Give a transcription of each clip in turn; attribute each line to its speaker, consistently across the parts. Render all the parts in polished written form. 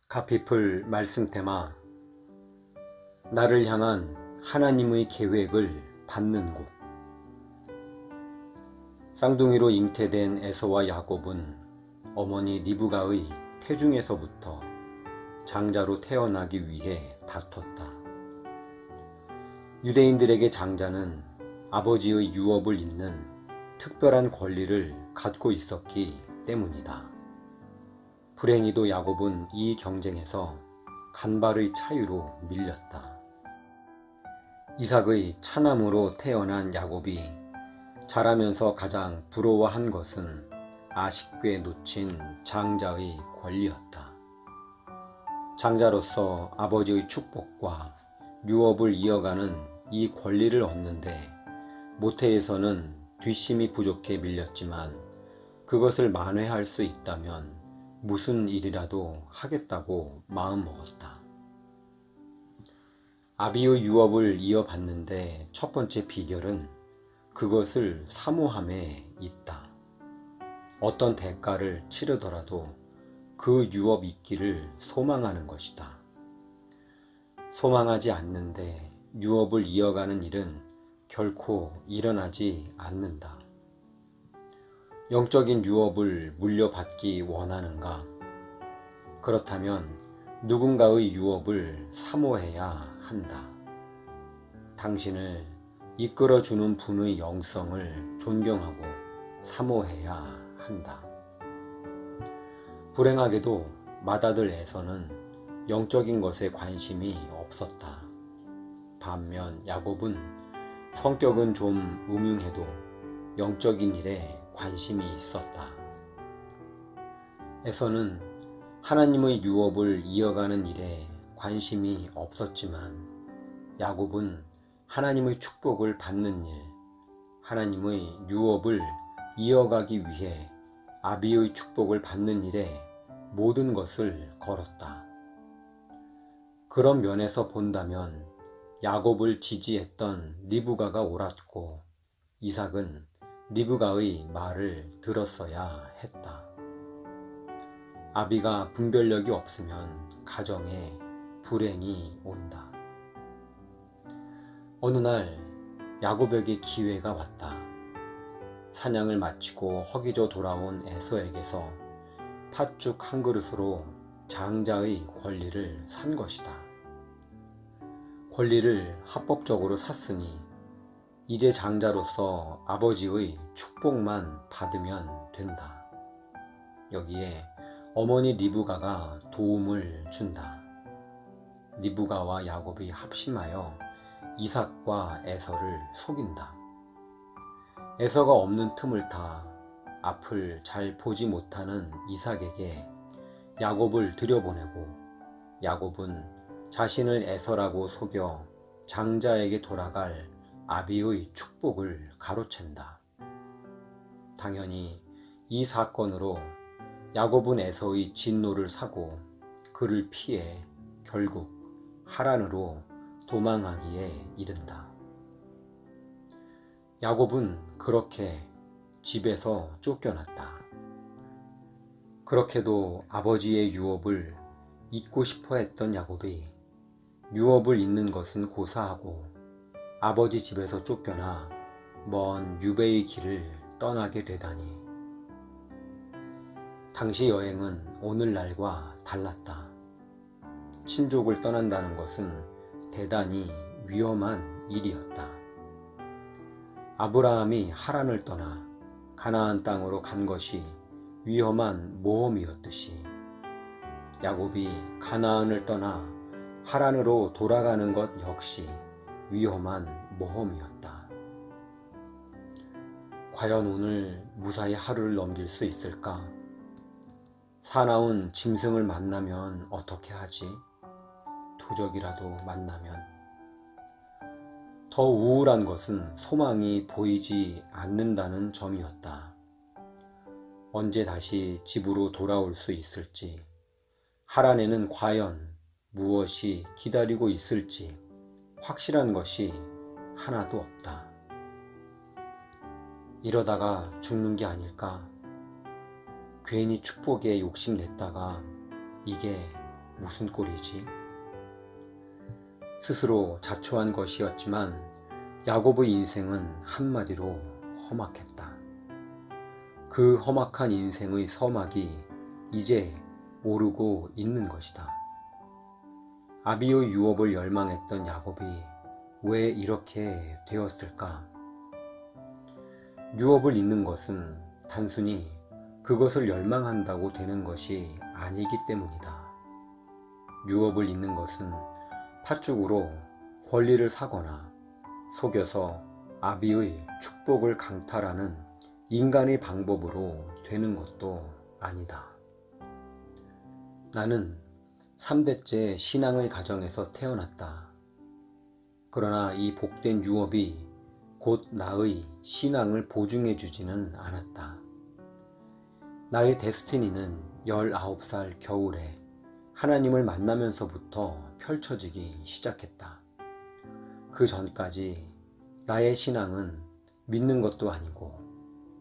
Speaker 1: 가피풀 말씀 테마 나를 향한 하나님의 계획을 받는 곳. 쌍둥이로 잉태된 에서와 야곱은 어머니 리브가의 태중에서부터 장자로 태어나기 위해 다퉜다. 유대인들에게 장자는 아버지의 유업을 잇는 특별한 권리를 갖고 있었기 때문이다. 불행히도 야곱은 이 경쟁에서 간발의 차이로 밀렸다. 이삭의 차남으로 태어난 야곱이 자라면서 가장 부러워한 것은 아식궤에 놓친 장자의 권리였다. 장자로서 아버지의 축복과 유업을 이어가는 이 권리를 얻는데 모태에서는 뒷심이 부족해 밀렸지만 그것을 만회할 수 있다면 무슨 일이라도 하겠다고 마음먹었다. 아비의 유업을 이어받는데 첫 번째 비결은 그것을 사모함에 있다. 어떤 대가를 치르더라도 그 유업 있기를 소망하는 것이다. 소망하지 않는데 유업을 이어가는 일은 결코 일어나지 않는다. 영적인 유업을 물려받기 원하는가? 그렇다면 누군가의 유업을 사모해야 한다. 당신을 이끌어주는 분의 영성을 존경하고 사모해야 한다. 불행하게도 맏아들 에서는 영적인 것에 관심이 없었다. 반면 야곱은 성격은 좀 음흉해도 영적인 일에 관심이 있었다. 에서는 하나님의 유업을 이어가는 일에 관심이 없었지만 야곱은 하나님의 축복을 받는 일, 하나님의 유업을 이어가기 위해 아비의 축복을 받는 일에 모든 것을 걸었다. 그런 면에서 본다면 야곱을 지지했던 리브가가 옳았고 이삭은 리브가의 말을 들었어야 했다. 아비가 분별력이 없으면 가정에 불행이 온다. 어느 날 야곱에게 기회가 왔다. 사냥을 마치고 허기져 돌아온 에서에게서 팥죽 한 그릇으로 장자의 권리를 산 것이다. 권리를 합법적으로 샀으니 이제 장자로서 아버지의 축복만 받으면 된다. 여기에 어머니 리브가가 도움을 준다. 리브가와 야곱이 합심하여 이삭과 에서를 속인다. 에서가 없는 틈을 타 앞을 잘 보지 못하는 이삭에게 야곱을 들여보내고 야곱은 자신을 에서라고 속여 장자에게 돌아갈 아비의 축복을 가로챈다. 당연히 이 사건으로 야곱은 에서의 진노를 사고 그를 피해 결국 하란으로 도망하기에 이른다. 야곱은 그렇게 집에서 쫓겨났다. 그렇게도 아버지의 유업을 잊고 싶어 했던 야곱이 유업을 잊는 것은 고사하고 아버지 집에서 쫓겨나 먼 유배의 길을 떠나게 되다니. 당시 여행은 오늘날과 달랐다. 친족을 떠난다는 것은 대단히 위험한 일이었다. 아브라함이 하란을 떠나 가나안 땅으로 간 것이 위험한 모험이었듯이 야곱이 가나안을 떠나 하란으로 돌아가는 것 역시 위험한 모험이었다. 과연 오늘 무사히 하루를 넘길 수 있을까? 사나운 짐승을 만나면 어떻게 하지? 도적이라도 만나면. 더 우울한 것은 소망이 보이지 않는다는 점이었다. 언제 다시 집으로 돌아올 수 있을지, 하란에는 과연 무엇이 기다리고 있을지 확실한 것이 하나도 없다. 이러다가 죽는 게 아닐까? 괜히 축복에 욕심냈다가 이게 무슨 꼴이지? 스스로 자초한 것이었지만 야곱의 인생은 한마디로 험악했다. 그 험악한 인생의 서막이 이제 오르고 있는 것이다. 아비의 유업을 열망했던 야곱이 왜 이렇게 되었을까? 유업을 잇는 것은 단순히 그것을 열망한다고 되는 것이 아니기 때문이다. 유업을 잇는 것은 팥죽으로 권리를 사거나 속여서 아비의 축복을 강탈하는 인간의 방법으로 되는 것도 아니다. 나는 3대째 신앙의 가정에서 태어났다. 그러나 이 복된 유업이 곧 나의 신앙을 보증해 주지는 않았다. 나의 데스티니는 19살 겨울에 하나님을 만나면서부터 펼쳐지기 시작했다. 그 전까지 나의 신앙은 믿는 것도 아니고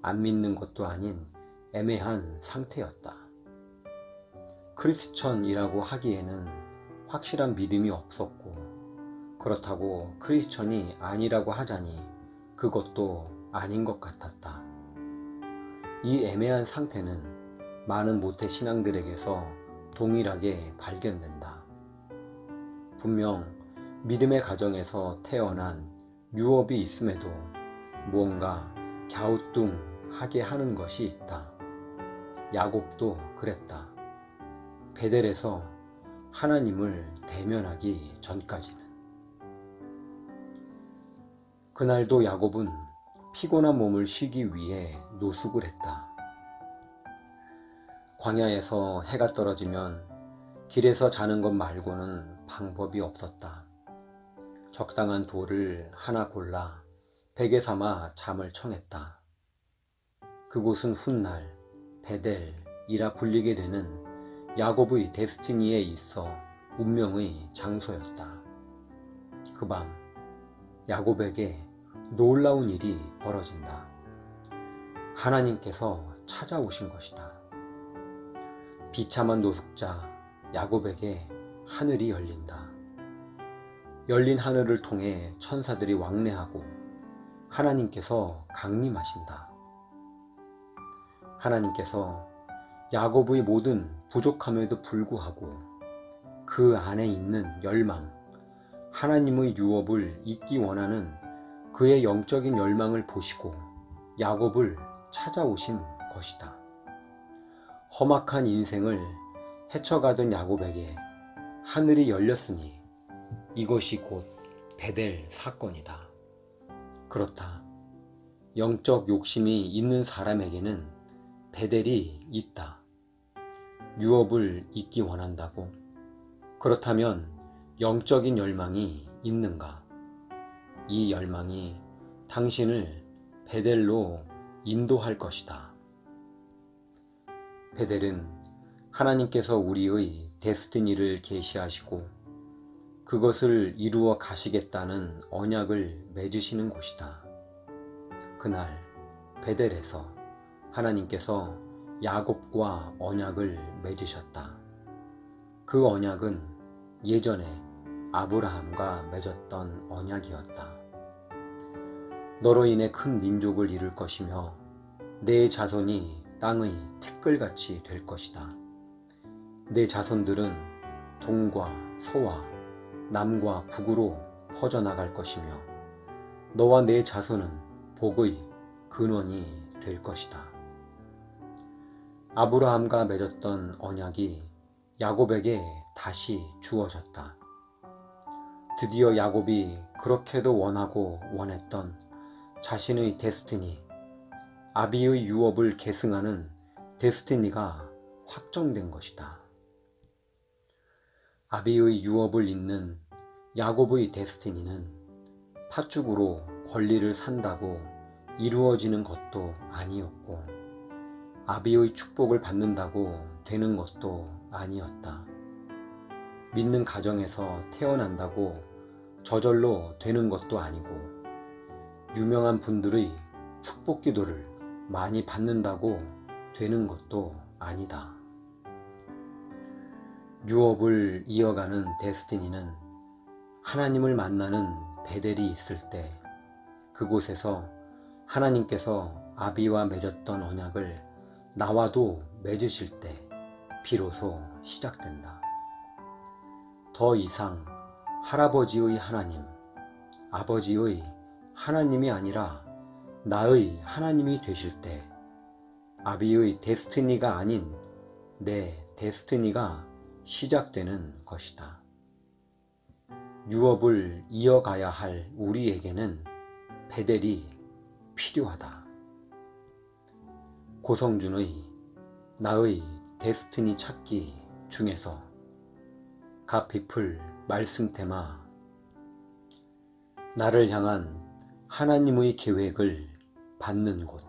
Speaker 1: 안 믿는 것도 아닌 애매한 상태였다. 크리스천이라고 하기에는 확실한 믿음이 없었고, 그렇다고 크리스천이 아니라고 하자니 그것도 아닌 것 같았다. 이 애매한 상태는 많은 모태 신앙들에게서 동일하게 발견된다. 분명 믿음의 가정에서 태어난 유업이 있음에도 무언가 갸우뚱하게 하는 것이 있다. 야곱도 그랬다. 베델에서 하나님을 대면하기 전까지는. 그날도 야곱은 피곤한 몸을 쉬기 위해 노숙을 했다. 광야에서 해가 떨어지면 길에서 자는 것 말고는 방법이 없었다. 적당한 돌을 하나 골라 베개 삼아 잠을 청했다. 그곳은 훗날 베델이라 불리게 되는 야곱의 데스티니에 있어 운명의 장소였다. 그 밤 야곱에게 놀라운 일이 벌어진다. 하나님께서 찾아오신 것이다. 비참한 노숙자 야곱에게 하늘이 열린다. 열린 하늘을 통해 천사들이 왕래하고 하나님께서 강림하신다. 하나님께서 야곱의 모든 부족함에도 불구하고 그 안에 있는 열망, 하나님의 유업을 잊기 원하는 그의 영적인 열망을 보시고 야곱을 찾아오신 것이다. 험악한 인생을 헤쳐가던 야곱에게 하늘이 열렸으니 이것이 곧 베델 사건이다. 그렇다. 영적 욕심이 있는 사람에게는 베델이 있다. 유업을 잊기 원한다고? 그렇다면 영적인 열망이 있는가? 이 열망이 당신을 베델로 인도할 것이다. 베델은 하나님께서 우리의 데스티니를 계시하시고 그것을 이루어 가시겠다는 언약을 맺으시는 곳이다. 그날 베델에서 하나님께서 야곱과 언약을 맺으셨다. 그 언약은 예전에 아브라함과 맺었던 언약이었다. 너로 인해 큰 민족을 이룰 것이며 내 자손이 땅의 티끌같이 될 것이다. 내 자손들은 동과 서와 남과 북으로 퍼져나갈 것이며 너와 내 자손은 복의 근원이 될 것이다. 아브라함과 맺었던 언약이 야곱에게 다시 주어졌다. 드디어 야곱이 그렇게도 원하고 원했던 자신의 데스티니, 아비의 유업을 계승하는 데스티니가 확정된 것이다. 아비의 유업을 잇는 야곱의 데스티니는 팥죽으로 권리를 산다고 이루어지는 것도 아니었고 아비의 축복을 받는다고 되는 것도 아니었다. 믿는 가정에서 태어난다고 저절로 되는 것도 아니고 유명한 분들의 축복 기도를 많이 받는다고 되는 것도 아니다. 유업을 이어가는 데스티니는 하나님을 만나는 베델이 있을 때 그곳에서 하나님께서 아비와 맺었던 언약을 나와도 맺으실 때 비로소 시작된다. 더 이상 할아버지의 하나님, 아버지의 하나님이 아니라 나의 하나님이 되실 때 아비의 데스티니가 아닌 내 데스티니가 시작되는 것이다. 유업을 이어가야 할 우리에게는 베델이 필요하다. 고성준의 나의 데스티니 찾기 중에서 갓피플 말씀 테마 나를 향한 하나님의 계획을 받는 곳